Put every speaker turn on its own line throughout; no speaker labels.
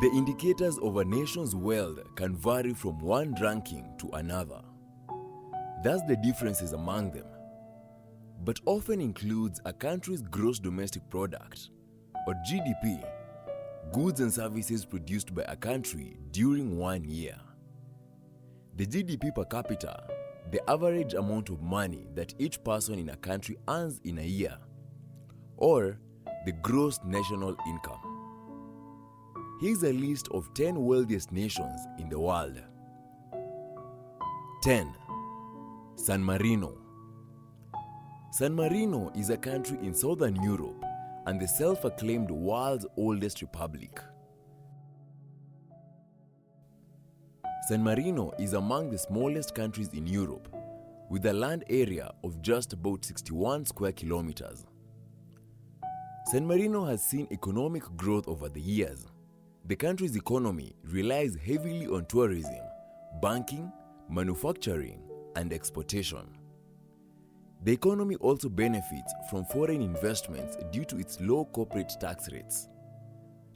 The indicators of a nation's wealth can vary from one ranking to another. Thus the differences among them, but often includes a country's gross domestic product, or GDP, goods and services produced by a country during 1 year. The GDP per capita, the average amount of money that each person in a country earns in a year, or the gross national income. Here's a list of 10 wealthiest nations in the world. 10. San Marino. San Marino is a country in southern Europe and the self-acclaimed world's oldest republic. San Marino is among the smallest countries in Europe, with a land area of just about 61 square kilometers. San Marino has seen economic growth over the years. The country's economy relies heavily on tourism, banking, manufacturing, and exportation. The economy also benefits from foreign investments due to its low corporate tax rates.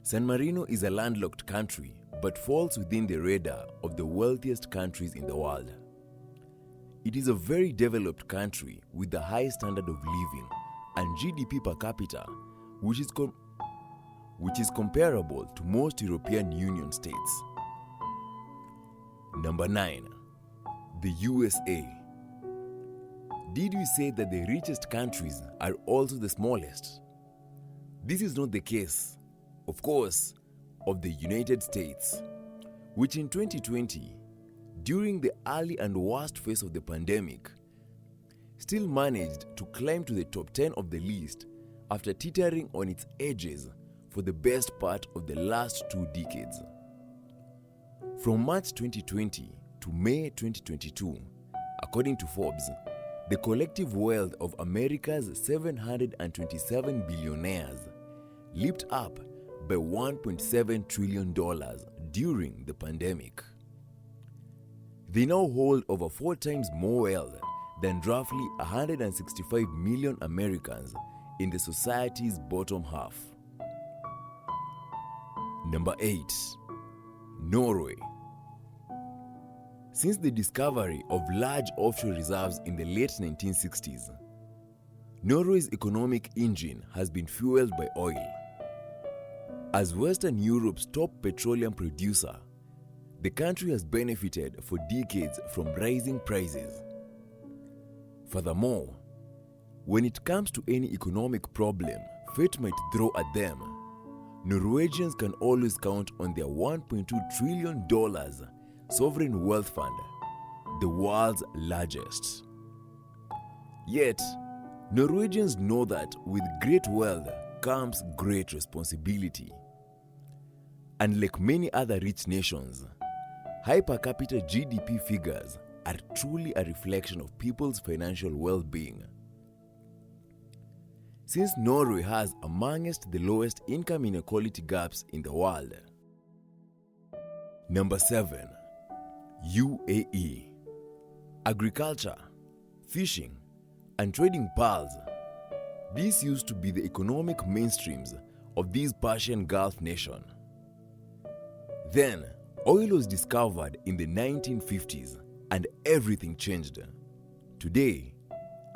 San Marino is a landlocked country but falls within the radar of the wealthiest countries in the world. It is a very developed country with a high standard of living and GDP per capita, which is comparable to most European Union states. Number 9. The USA. Did we say that the richest countries are also the smallest? This is not the case, of course, of the United States, which in 2020, during the early and worst phase of the pandemic, still managed to climb to the top 10 of the list after teetering on its edges for the best part of the last 2 decades. From March 2020 to May 2022, according to Forbes, the collective wealth of America's 727 billionaires leaped up by $1.7 trillion during the pandemic. They now hold over 4 times more wealth than roughly 165 million Americans in the society's bottom half. Number 8. Norway. Since the discovery of large offshore reserves in the late 1960s, Norway's economic engine has been fueled by oil. As Western Europe's top petroleum producer, the country has benefited for decades from rising prices. Furthermore, when it comes to any economic problem fate might throw at them, Norwegians can always count on their $1.2 trillion sovereign wealth fund, the world's largest. Yet, Norwegians know that with great wealth comes great responsibility. And like many other rich nations, high per capita GDP figures are truly a reflection of people's financial well-being. Since Norway has amongst the lowest income inequality gaps in the world. Number 7. UAE. Agriculture, fishing, and trading pearls. These used to be the economic mainstreams of this Persian Gulf nation. Then, oil was discovered in the 1950s and everything changed. Today,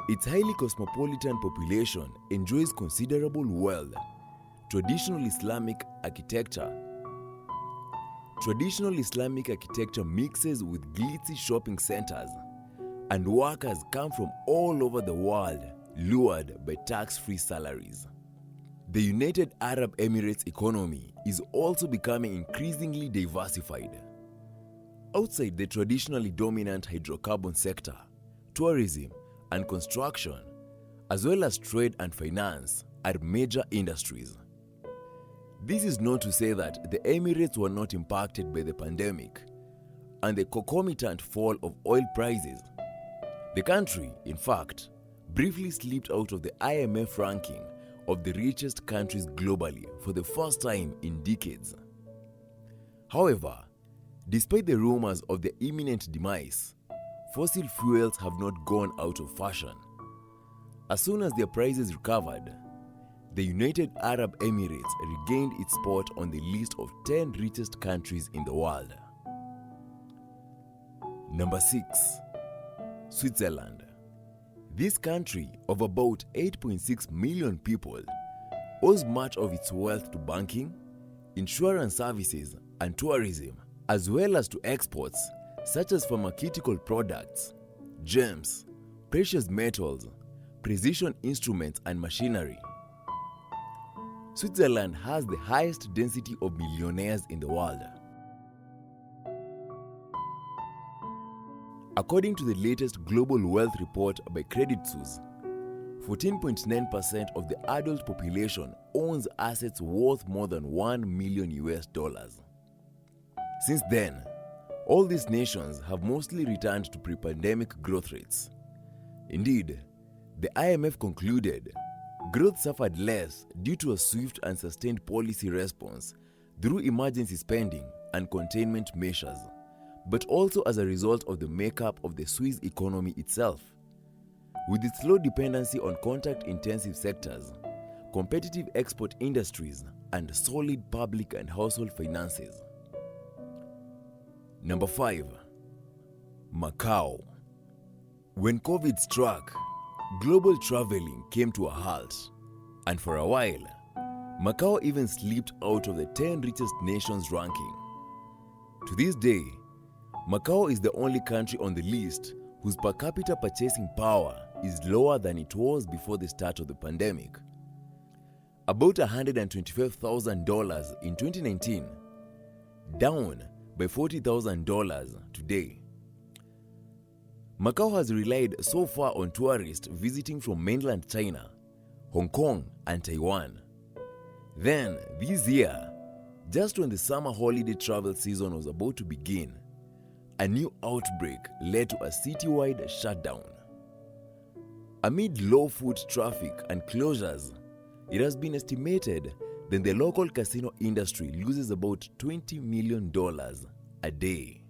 its highly cosmopolitan population enjoys considerable wealth. Traditional Islamic architecture mixes with glitzy shopping centers, and workers come from all over the world lured by tax-free salaries. The United Arab Emirates economy is also becoming increasingly diversified. Outside the traditionally dominant hydrocarbon sector, tourism and construction, as well as trade and finance, are major industries. This is not to say that the Emirates were not impacted by the pandemic and the concomitant fall of oil prices. The country, in fact, briefly slipped out of the IMF ranking of the richest countries globally for the first time in decades. However, despite the rumors of their imminent demise, fossil fuels have not gone out of fashion. As soon as their prices recovered, the United Arab Emirates regained its spot on the list of 10 richest countries in the world. Number 6. Switzerland. This country of about 8.6 million people owes much of its wealth to banking, insurance services, and tourism, as well as to exports such as pharmaceutical products, gems, precious metals, precision instruments, and machinery. Switzerland has the highest density of millionaires in the world. According to the latest global wealth report by Credit Suisse, 14.9% of the adult population owns assets worth more than $1 million. Since then, all these nations have mostly returned to pre-pandemic growth rates. Indeed, the IMF concluded growth suffered less due to a swift and sustained policy response through emergency spending and containment measures, but also as a result of the makeup of the Swiss economy itself. With its low dependency on contact-intensive sectors, competitive export industries, and solid public and household finances. Number 5. Macau. When COVID struck, global traveling came to a halt, and for a while, Macau even slipped out of the 10 richest nations ranking. To this day, Macau is the only country on the list whose per capita purchasing power is lower than it was before the start of the pandemic. About $125,000 in 2019, down by $40,000 today. Macau has relied so far on tourists visiting from mainland China, Hong Kong, and Taiwan. Then, this year, just when the summer holiday travel season was about to begin, a new outbreak led to a citywide shutdown. Amid low foot traffic and closures, it has been estimated that the local casino industry loses about $20 million a day.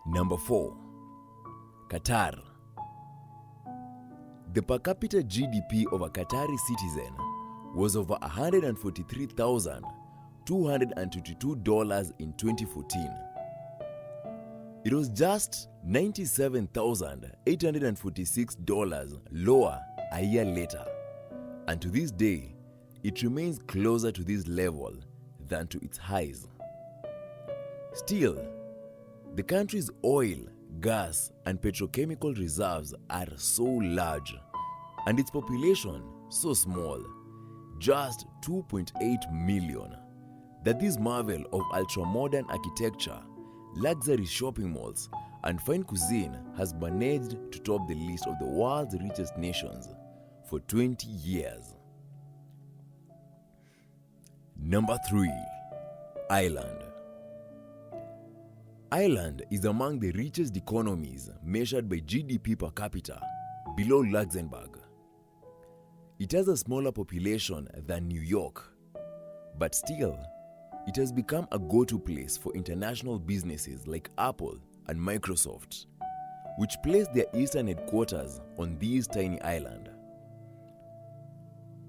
Number 4. Qatar. The per capita GDP of a Qatari citizen was over $143,222 in 2014. It was just $97,846 lower a year later, and to this day, it remains closer to this level than to its highs. Still, the country's oil, gas, and petrochemical reserves are so large, and its population so small, just 2.8 million, that this marvel of ultra-modern architecture, luxury shopping malls, and fine cuisine has managed to top the list of the world's richest nations for 20 years. Number 3. Ireland. Ireland is among the richest economies measured by GDP per capita, below Luxembourg. It has a smaller population than New York, but still, it has become a go-to place for international businesses like Apple and Microsoft, which place their eastern headquarters on this tiny island.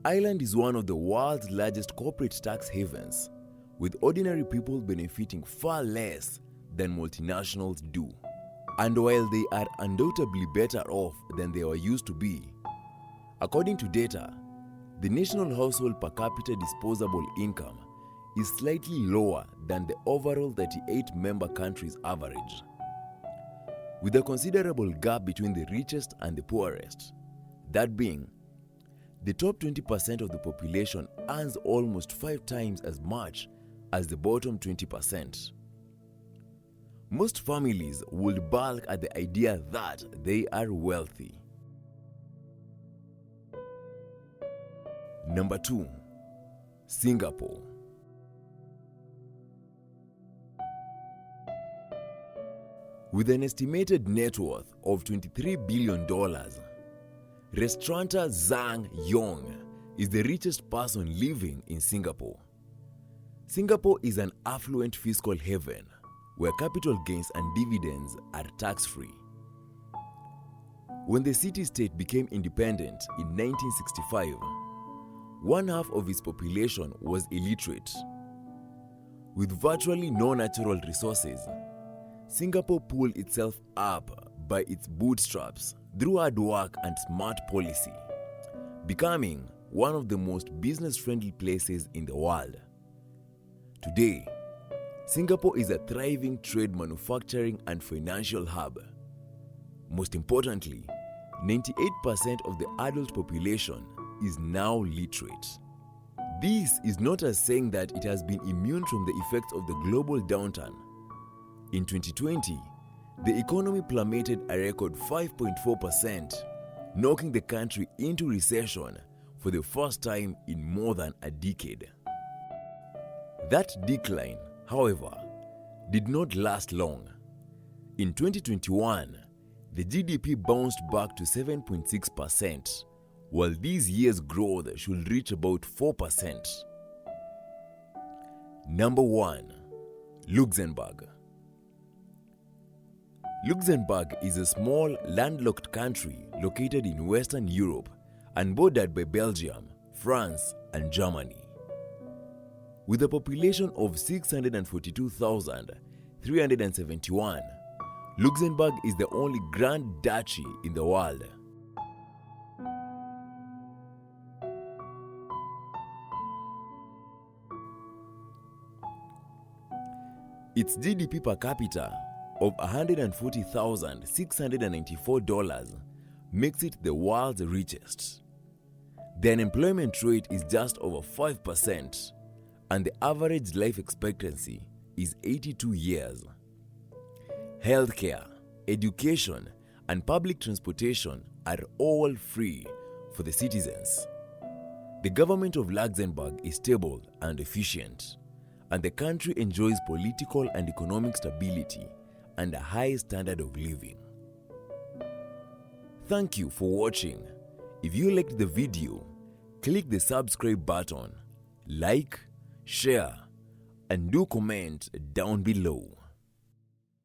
Ireland is one of the world's largest corporate tax havens, with ordinary people benefiting far less than multinationals do. And while they are undoubtedly better off than they were used to be, according to data, the national household per capita disposable income is slightly lower than the overall 38-member country's average, with a considerable gap between the richest and the poorest. That being, the top 20% of the population earns almost 5 times as much as the bottom 20%. Most families would balk at the idea that they are wealthy. Number 2. Singapore. With an estimated net worth of $23 billion, restaurateur Zhang Yong is the richest person living in Singapore. Singapore is an affluent fiscal haven where capital gains and dividends are tax-free. When the city-state became independent in 1965, one half of its population was illiterate. With virtually no natural resources, Singapore pulled itself up by its bootstraps through hard work and smart policy, becoming one of the most business-friendly places in the world. Today, Singapore is a thriving trade, manufacturing, and financial hub. Most importantly, 98% of the adult population is now literate. This is not as saying that it has been immune from the effects of the global downturn. In 2020, the economy plummeted a record 5.4%, knocking the country into recession for the first time in more than a decade. That decline, however, did not last long. In 2021, the GDP bounced back to 7.6%, while this year's growth should reach about 4%. Number 1. Luxembourg. Luxembourg is a small, landlocked country located in Western Europe and bordered by Belgium, France, and Germany. With a population of 642,371, Luxembourg is the only Grand Duchy in the world. Its GDP per capita of $140,694 makes it the world's richest. The unemployment rate is just over 5%, and the average life expectancy is 82 years. Healthcare, education, and public transportation are all free for the citizens. The government of Luxembourg is stable and efficient, and the country enjoys political and economic stability and a high standard of living. Thank you for watching. If you liked the video, click the subscribe button, like, share, and do comment down below.